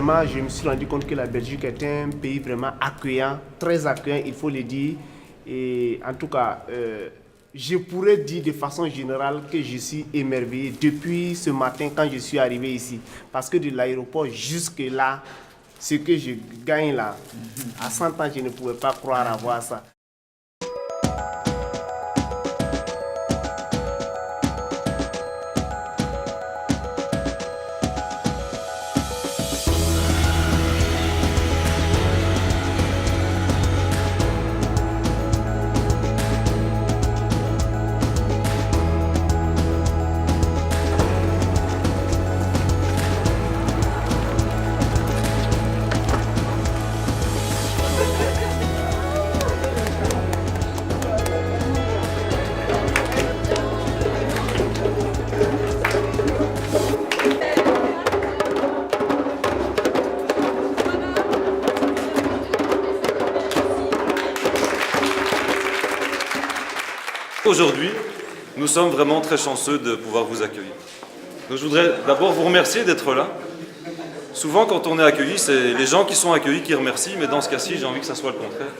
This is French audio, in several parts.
vraiment, je me suis rendu compte que la Belgique est un pays vraiment accueillant, très accueillant, il faut le dire. Et en tout cas, je pourrais dire de façon générale que je suis émerveillé depuis ce matin quand je suis arrivé ici. Parce que de l'aéroport jusque là, ce que je gagne là, à 100 ans, je ne pouvais pas croire avoir ça. Aujourd'hui, nous sommes vraiment très chanceux de pouvoir vous accueillir. Donc, je voudrais d'abord vous remercier d'être là. Souvent, quand on est accueilli, c'est les gens qui sont accueillis qui remercient, mais dans ce cas-ci, j'ai envie que ça soit le contraire.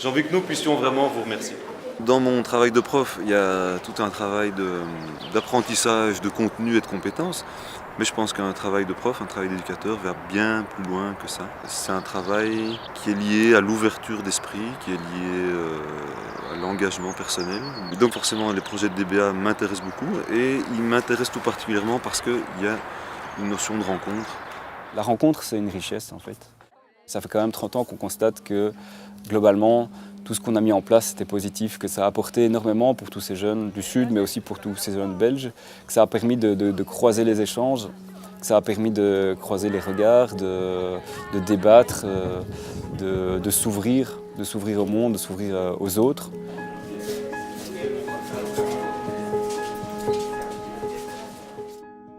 J'ai envie que nous puissions vraiment vous remercier. Dans mon travail de prof, il y a tout un travail d'apprentissage, de contenu et de compétences. Mais je pense qu'un travail de prof, un travail d'éducateur va bien plus loin que ça. C'est un travail qui est lié à l'ouverture d'esprit, qui est lié à l'engagement personnel. Donc forcément, les projets de DBA m'intéressent beaucoup et ils m'intéressent tout particulièrement parce qu'il y a une notion de rencontre. La rencontre, c'est une richesse en fait. Ça fait quand même 30 ans qu'on constate que globalement, tout ce qu'on a mis en place, c'était positif, que ça a apporté énormément pour tous ces jeunes du Sud, mais aussi pour tous ces jeunes belges, que ça a permis de croiser les échanges, que ça a permis de croiser les regards, de débattre, de s'ouvrir au monde, de s'ouvrir aux autres.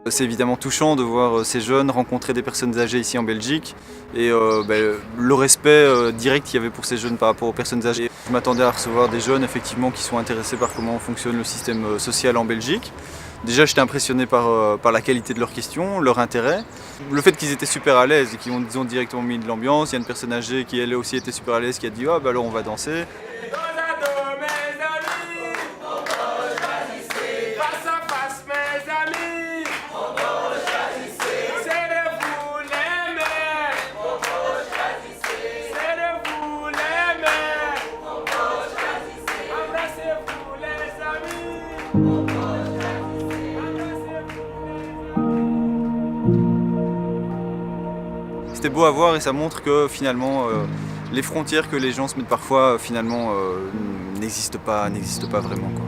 C'est évidemment touchant de voir ces jeunes rencontrer des personnes âgées ici en Belgique et le respect direct qu'il y avait pour ces jeunes par rapport aux personnes âgées. Je m'attendais à recevoir des jeunes effectivement qui sont intéressés par comment fonctionne le système social en Belgique. Déjà j'étais impressionné par la qualité de leurs questions, leur intérêt. Le fait qu'ils étaient super à l'aise et qu'ils ont directement mis de l'ambiance. Il y a une personne âgée qui elle aussi était super à l'aise qui a dit « Ah bah alors on va danser ». C'était beau à voir et ça montre que finalement les frontières que les gens se mettent parfois finalement n'existent pas vraiment, quoi.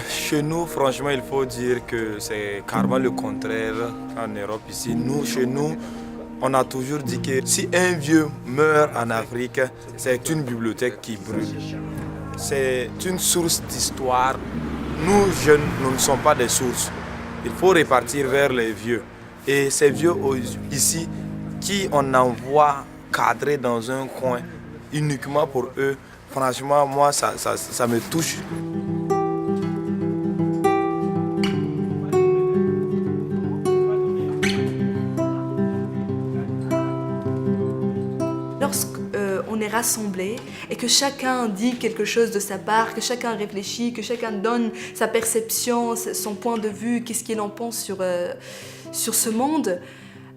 Chez nous, franchement, il faut dire que c'est carrément le contraire en Europe. Ici, chez nous, on a toujours dit que si un vieux meurt en Afrique, c'est une bibliothèque qui brûle. C'est une source d'histoire. Nous, jeunes, nous ne sommes pas des sources. Il faut repartir vers les vieux. Et ces vieux ici, qui on envoie cadrer dans un coin uniquement pour eux, franchement, moi, ça me touche. Lorsqu'on est rassemblés et que chacun dit quelque chose de sa part, que chacun réfléchit, que chacun donne sa perception, son point de vue, qu'est-ce qu'il en pense sur ce monde,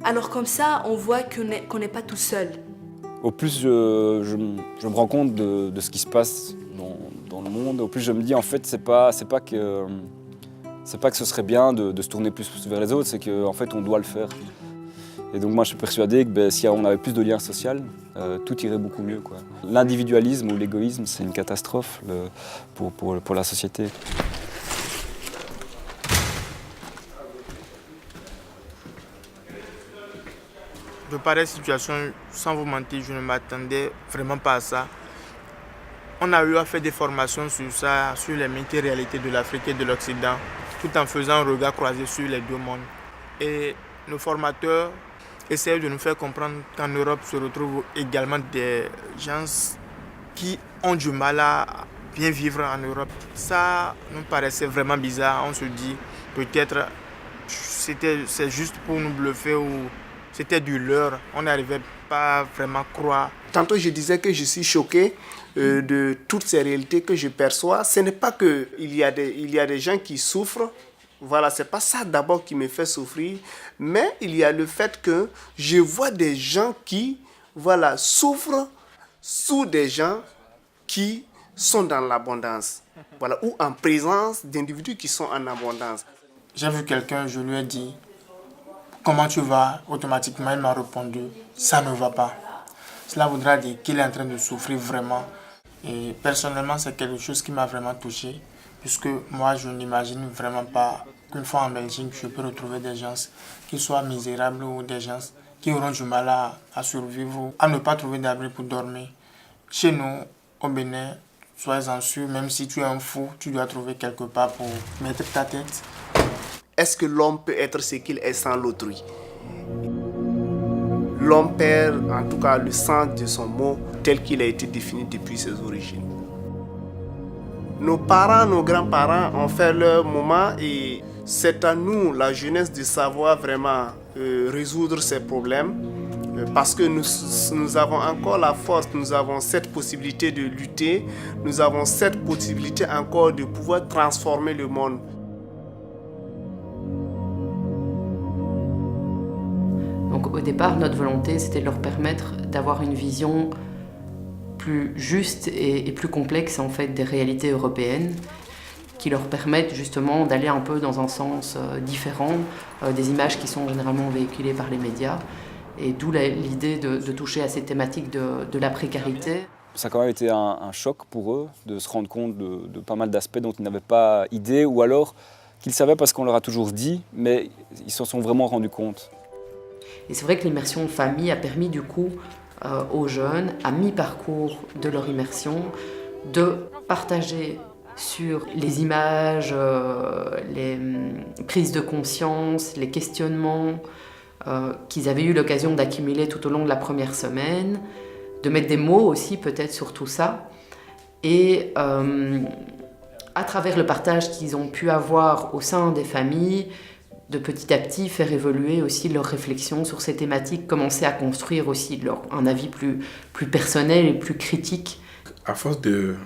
alors comme ça, on voit qu'on n'est pas tout seul. Au plus je me rends compte de ce qui se passe dans le monde, au plus je me dis en fait c'est pas que ce serait bien de se tourner plus vers les autres, c'est qu'en fait on doit le faire. Et donc moi je suis persuadé que si on avait plus de liens sociaux, tout irait beaucoup mieux, quoi. L'individualisme ou l'égoïsme, c'est une catastrophe pour la société. De pareilles situations, sans vous mentir, je ne m'attendais vraiment pas à ça. On a eu à faire des formations sur ça, sur les multi-réalités de l'Afrique et de l'Occident, tout en faisant un regard croisé sur les deux mondes. Et nos formateurs essayent de nous faire comprendre qu'en Europe se retrouvent également des gens qui ont du mal à bien vivre en Europe. Ça nous paraissait vraiment bizarre. On se dit peut-être c'est juste pour nous bluffer ou c'était du leurre. On n'arrivait pas à vraiment croire. Tantôt, je disais que je suis choqué de toutes ces réalités que je perçois. Ce n'est pas qu'il y a des gens qui souffrent. Voilà, ce n'est pas ça d'abord qui me fait souffrir. Mais il y a le fait que je vois des gens qui souffrent sous des gens qui sont dans l'abondance. Voilà, ou en présence d'individus qui sont en abondance. J'ai vu quelqu'un, je lui ai dit « Comment tu vas ?» Automatiquement, il m'a répondu « Ça ne va pas ». Cela voudra dire qu'il est en train de souffrir vraiment. Et personnellement, c'est quelque chose qui m'a vraiment touché. Puisque moi, je n'imagine vraiment pas qu'une fois en Belgique, je peux retrouver des gens qui soient misérables ou des gens qui auront du mal à survivre ou à ne pas trouver d'abri pour dormir. Chez nous, au Bénin, sois-en sûr, même si tu es un fou, tu dois trouver quelque part pour mettre ta tête. Est-ce que l'homme peut être ce qu'il est sans l'autrui? L'homme perd en tout cas le sens de son mot tel qu'il a été défini depuis ses origines. Nos parents, nos grands-parents ont fait leur moment et c'est à nous, la jeunesse, de savoir vraiment résoudre ces problèmes parce que nous avons encore la force, nous avons cette possibilité de lutter, nous avons cette possibilité encore de pouvoir transformer le monde. Donc au départ, notre volonté, c'était de leur permettre d'avoir une vision plus juste et plus complexe en fait des réalités européennes, qui leur permettent justement d'aller un peu dans un sens différent des images qui sont généralement véhiculées par les médias. Et d'où l'idée de toucher à ces thématiques de la précarité. Ça a quand même été un choc pour eux de se rendre compte de pas mal d'aspects dont ils n'avaient pas idée, ou alors qu'ils savaient parce qu'on leur a toujours dit, mais ils s'en sont vraiment rendus compte. Et c'est vrai que l'immersion famille a permis du coup aux jeunes, à mi-parcours de leur immersion, de partager sur les images, les prises de conscience, les questionnements qu'ils avaient eu l'occasion d'accumuler tout au long de la première semaine, de mettre des mots aussi peut-être sur tout ça. Et à travers le partage qu'ils ont pu avoir au sein des familles, de petit à petit faire évoluer aussi leur réflexion sur ces thématiques, commencer à construire aussi un avis plus personnel et plus critique. À force de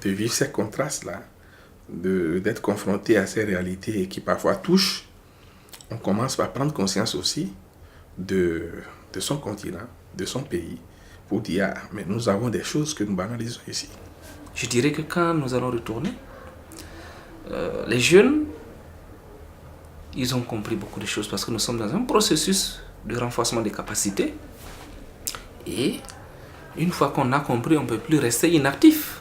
vivre ces contrastes-là, d'être confronté à ces réalités qui parfois touchent, on commence par prendre conscience aussi de son continent, de son pays, pour dire, ah, mais nous avons des choses que nous banalisons ici. Je dirais que quand nous allons retourner, les jeunes, ils ont compris beaucoup de choses parce que nous sommes dans un processus de renforcement des capacités. Et une fois qu'on a compris, on ne peut plus rester inactif.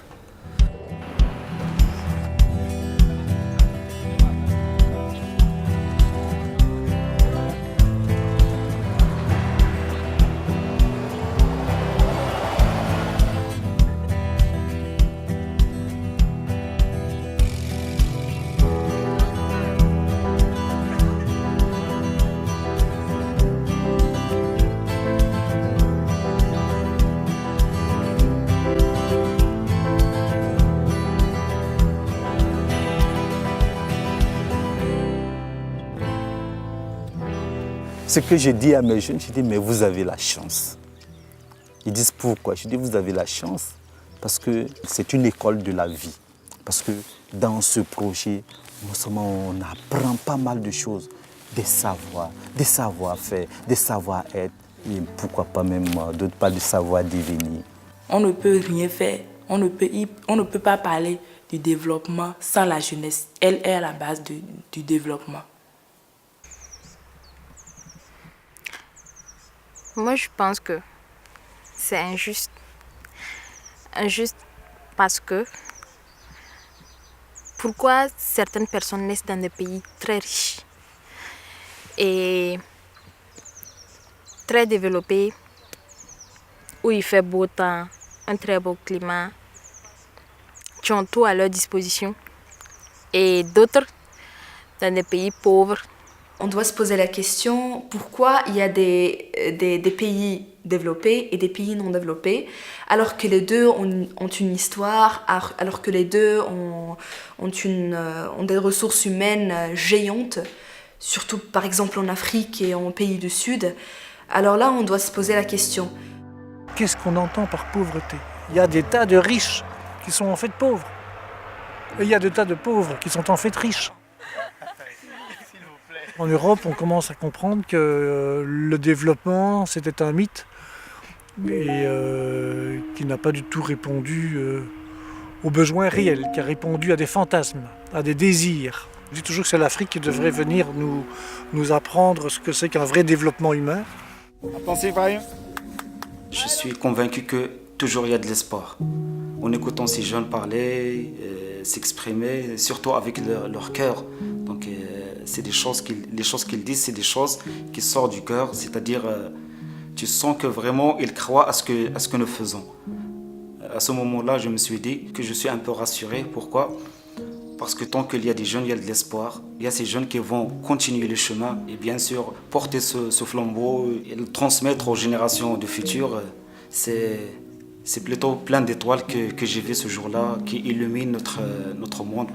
Ce que je dis à mes jeunes, je dis, mais vous avez la chance. Ils disent pourquoi? Je dis, vous avez la chance parce que c'est une école de la vie. Parce que dans ce projet, non seulement on apprend pas mal de choses, des savoirs, des savoir-faire, des savoir-être, et pourquoi pas même d'autres pas de savoir devenir. On ne peut rien faire, on ne peut pas parler du développement sans la jeunesse. Elle est à la base du développement. Moi, je pense que c'est injuste. Injuste parce que pourquoi certaines personnes naissent dans des pays très riches et très développés, où il fait beau temps, un très beau climat, qui ont tout à leur disposition, et d'autres dans des pays pauvres On doit se poser la question pourquoi il y a des pays développés et des pays non développés, alors que les deux ont une histoire, alors que les deux ont des ressources humaines géantes, surtout par exemple en Afrique et en pays du Sud. Alors là, on doit se poser la question. Qu'est-ce qu'on entend par pauvreté? Il y a des tas de riches qui sont en fait pauvres. Et il y a des tas de pauvres qui sont en fait riches. En Europe, on commence à comprendre que le développement, c'était un mythe et qui n'a pas du tout répondu aux besoins réels, qui a répondu à des fantasmes, à des désirs. Je dis toujours que c'est l'Afrique qui devrait venir nous apprendre ce que c'est qu'un vrai développement humain. Je suis convaincu que toujours il y a de l'espoir. En écoutant ces jeunes parler, s'exprimer, surtout avec leur cœur. Donc c'est les choses qu'ils disent, c'est des choses qui sortent du cœur, c'est-à-dire tu sens que vraiment ils croient à ce que nous faisons. À ce moment-là, je me suis dit que je suis un peu rassuré. Pourquoi ? Parce que tant qu'il y a des jeunes, il y a de l'espoir. Il y a ces jeunes qui vont continuer le chemin et bien sûr porter ce flambeau et le transmettre aux générations du futur. C'est plutôt plein d'étoiles que j'ai vu ce jour-là qui illumine notre monde.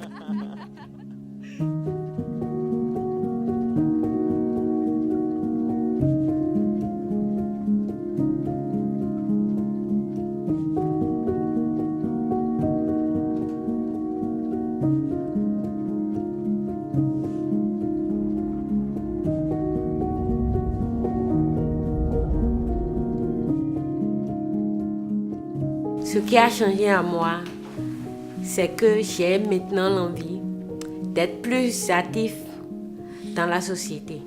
Ce qui a changé à moi, c'est que j'ai maintenant l'envie d'être plus actif dans la société.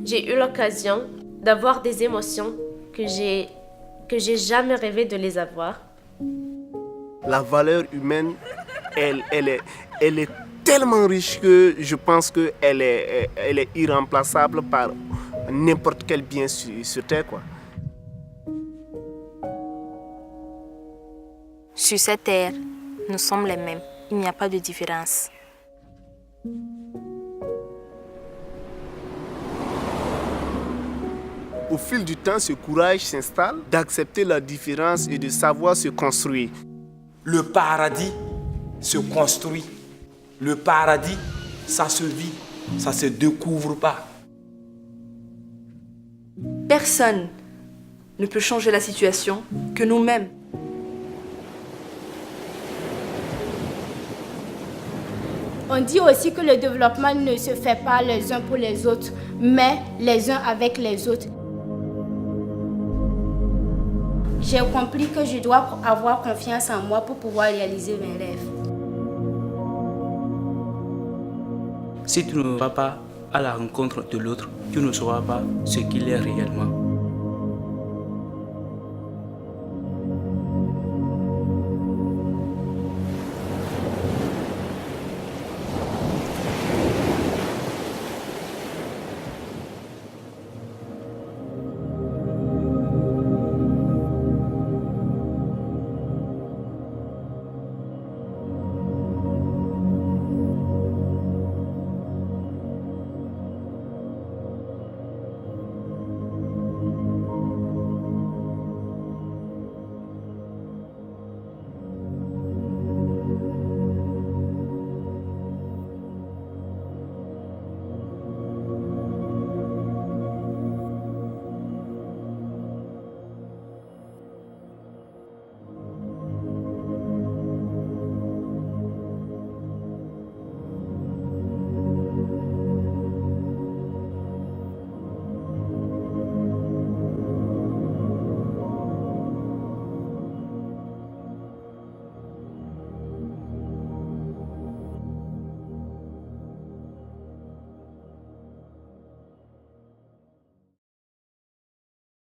J'ai eu l'occasion d'avoir des émotions que j'ai jamais rêvé de les avoir. La valeur humaine, elle est tellement riche que je pense qu'elle est irremplaçable par n'importe quel bien sur terre, quoi. Sur cette terre, nous sommes les mêmes. Il n'y a pas de différence. Au fil du temps, ce courage s'installe d'accepter la différence et de savoir se construire. Le paradis se construit. Le paradis, ça se vit, ça ne se découvre pas. Personne ne peut changer la situation que nous-mêmes. On dit aussi que le développement ne se fait pas les uns pour les autres, mais les uns avec les autres. J'ai compris que je dois avoir confiance en moi pour pouvoir réaliser mes rêves. Si tu ne vas pas à la rencontre de l'autre, tu ne sauras pas ce qu'il est réellement.